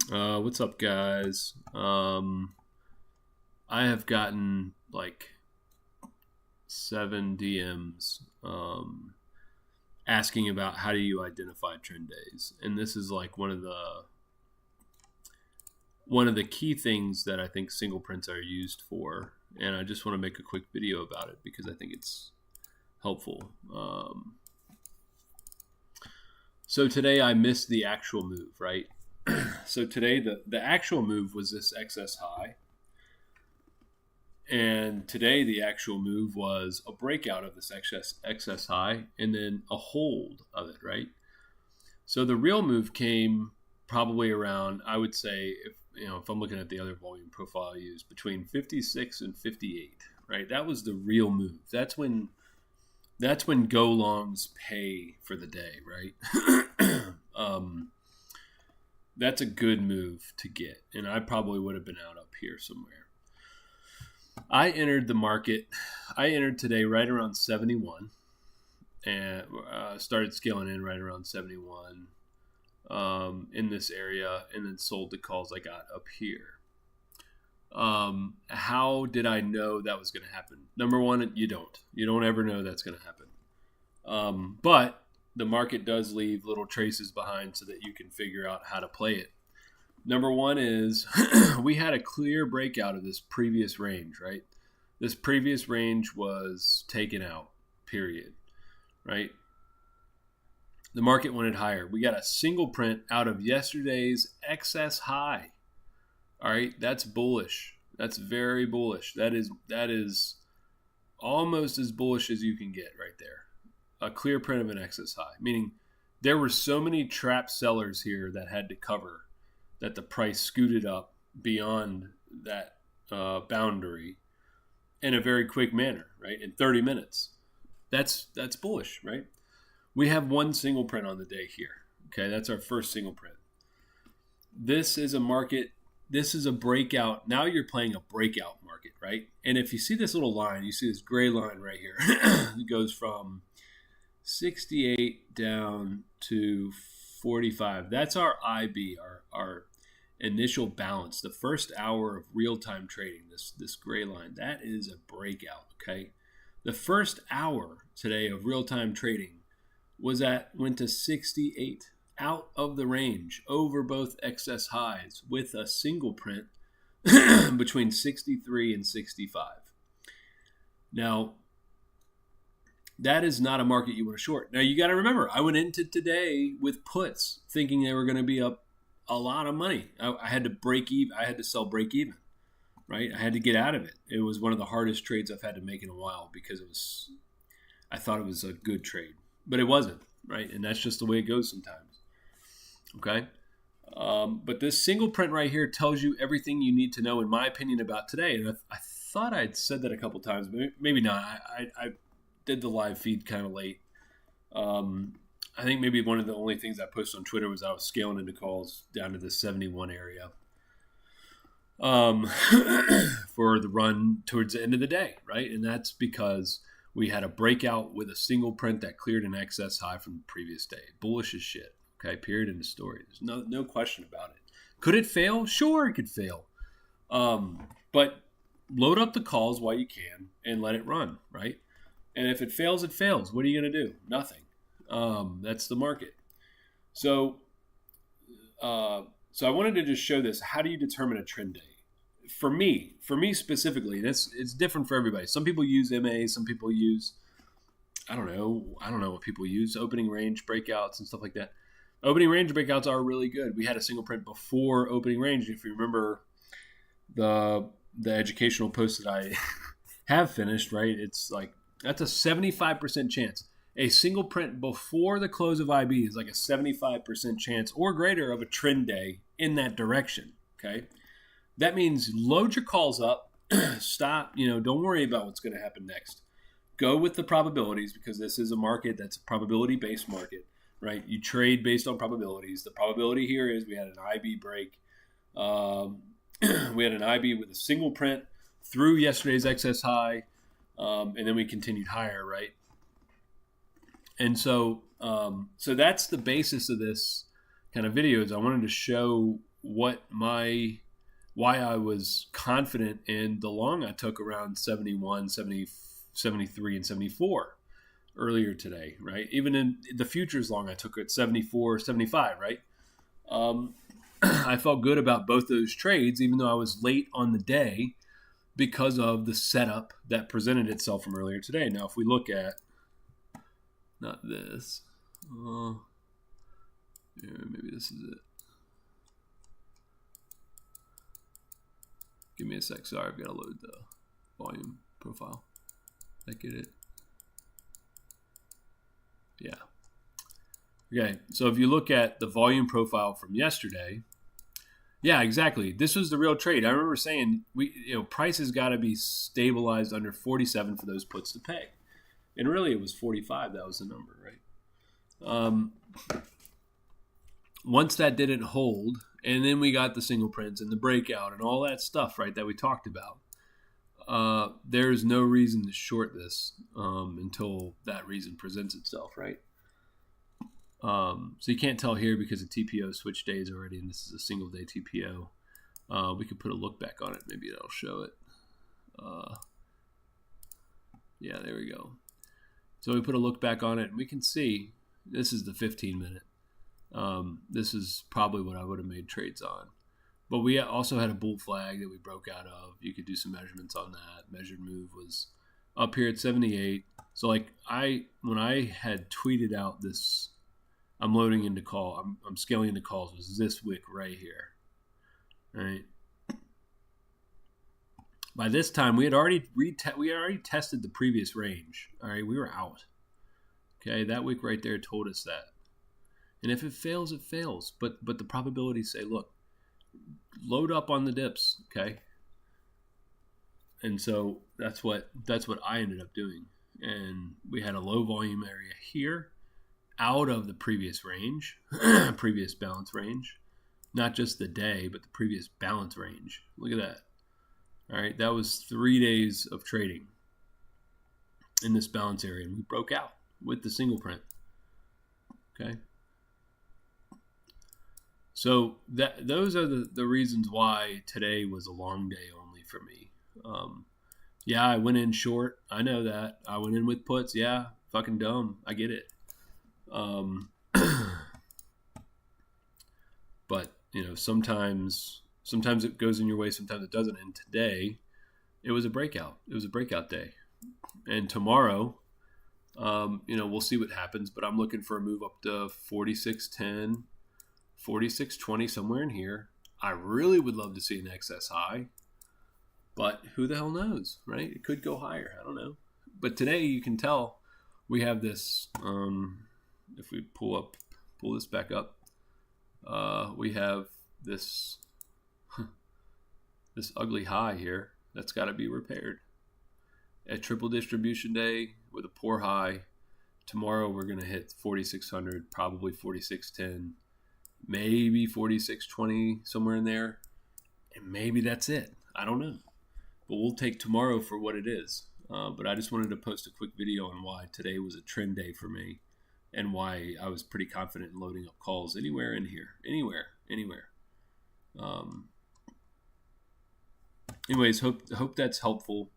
What's up, guys? I have gotten like 7 DMs asking about how do you identify trend days, and this is like one of the key things that I think single prints are used for, and I just want to make a quick video about it because I think it's helpful. So today I missed the actual move, right? So today the actual move was this excess high. And today the actual move was a breakout of this excess high and then a hold of it, right? So the real move came probably around, I would say, if I'm looking at the other volume profile I used, between 56 and 58, right? That was the real move. That's when go longs pay for the day, right? That's a good move to get, and I probably would have been out up here somewhere. I entered the market. I entered today right around 71 and started scaling in right around 71 in this area, and then sold the calls I got up here. How did I know that was going to happen? Number one, you don't ever know that's going to happen. But the market does leave little traces behind so that you can figure out how to play it. Number one is we had a clear breakout of this previous range, right? This previous range was taken out, period, right? The market wanted higher. We got a single print out of yesterday's excess high. All right, that's bullish. That's very bullish. That is almost as bullish as you can get right there. A clear print of an excess high, meaning there were so many trap sellers here that had to cover that the price scooted up beyond that boundary in a very quick manner, right? In 30 minutes. That's bullish, right? We have one single print on the day here. Okay, that's our first single print. This is a market. This is a breakout. Now you're playing a breakout market, right? And if you see this little line, you see this gray line right here. It goes from 68 down to 45. That's our IB, our initial balance, the first hour of real-time trading, this gray line. That is a breakout, okay? The first hour today of real-time trading went to 68, out of the range, over both excess highs, with a single print between 63 and 65. Now, that is not a market you want to short. Now, you got to remember, I went into today with puts thinking they were going to be up a lot of money. I had to break even. I had to sell break even, right? I had to get out of it. It was one of the hardest trades I've had to make in a while because I thought it was a good trade, but it wasn't, right? And that's just the way it goes sometimes, okay? But this single print right here tells you everything you need to know, in my opinion, about today. And I thought I'd said that a couple times, but maybe not. I did the live feed kind of late. I think maybe one of the only things I posted on Twitter was I was scaling into calls down to the 71 area for the run towards the end of the day, right? And that's because we had a breakout with a single print that cleared an excess high from the previous day. Bullish as shit, okay? Period, in the story. There's no question about it. Could it fail? Sure, it could fail. But load up the calls while you can and let it run, right? And if it fails, it fails. What are you going to do? Nothing. That's the market. So I wanted to just show this. How do you determine a trend day? For me specifically, it's different for everybody. Some people use MA. Some people use, I don't know what people use, opening range breakouts and stuff like that. Opening range breakouts are really good. We had a single print before opening range. If you remember the educational post that I have finished, right? It's like, that's a 75% chance. A single print before the close of IB is like a 75% chance or greater of a trend day in that direction, okay? That means load your calls up, stop, don't worry about what's going to happen next. Go with the probabilities, because this is a market that's a probability-based market, right? You trade based on probabilities. The probability here is we had an IB break. We had an IB with a single print through yesterday's excess high, and then we continued higher, right? And so that's the basis of this kind of video. Is I wanted to show why I was confident in the long I took around 71, 70, 73, and 74 earlier today, right? Even in the futures long I took at 74, 75, right? I felt good about both those trades, even though I was late on the day because of the setup that presented itself from earlier today. Now, if we look at, not this, yeah, maybe this is it. Give me a sec. Sorry, I've got to load the volume profile. Did I get it? Yeah. Okay, so if you look at the volume profile from yesterday, yeah, exactly. This was the real trade. I remember saying price has got to be stabilized under 47 for those puts to pay, and really it was 45. That was the number, right? Once that didn't hold, and then we got the single prints and the breakout and all that stuff, right, that we talked about. There's no reason to short this until that reason presents itself, right? So you can't tell here because the TPO switched days already, and this is a single day TPO. We could put a look back on it. Maybe that'll show it. Yeah, there we go. So we put a look back on it, and we can see this is the 15-minute. This is probably what I would have made trades on. But we also had a bull flag that we broke out of. You could do some measurements on that. Measured move was up here at 78. So like when I had tweeted out this, I'm loading into call. I'm scaling into calls. Was this wick right here, right? By this time, we had already tested the previous range. All right, we were out. Okay, that wick right there told us that. And if it fails, it fails. But the probabilities say, look, load up on the dips, okay? And so that's what I ended up doing. And we had a low volume area here, out of the previous range, previous balance range, not just the day, but the previous balance range. Look at that. All right, that was 3 days of trading in this balance area, and we broke out with the single print. Okay. So those are the reasons why today was a long day only for me. Yeah, I went in short. I know that. I went in with puts. Yeah, fucking dumb. I get it. But sometimes it goes in your way, sometimes it doesn't. And today, it was a breakout. It was a breakout day. And tomorrow, we'll see what happens. But I'm looking for a move up to 46.10, 46.20, somewhere in here. I really would love to see an excess high. But who the hell knows, right? It could go higher. I don't know. But today, you can tell we have this. If we pull this back up, we have this ugly high here that's got to be repaired. At triple distribution day with a poor high, tomorrow we're going to hit 4,600, probably 4,610, maybe 4,620, somewhere in there, and maybe that's it. I don't know, but we'll take tomorrow for what it is. But I just wanted to post a quick video on why today was a trend day for me, and why I was pretty confident in loading up calls anywhere in here, anywhere. Anyways, hope that's helpful.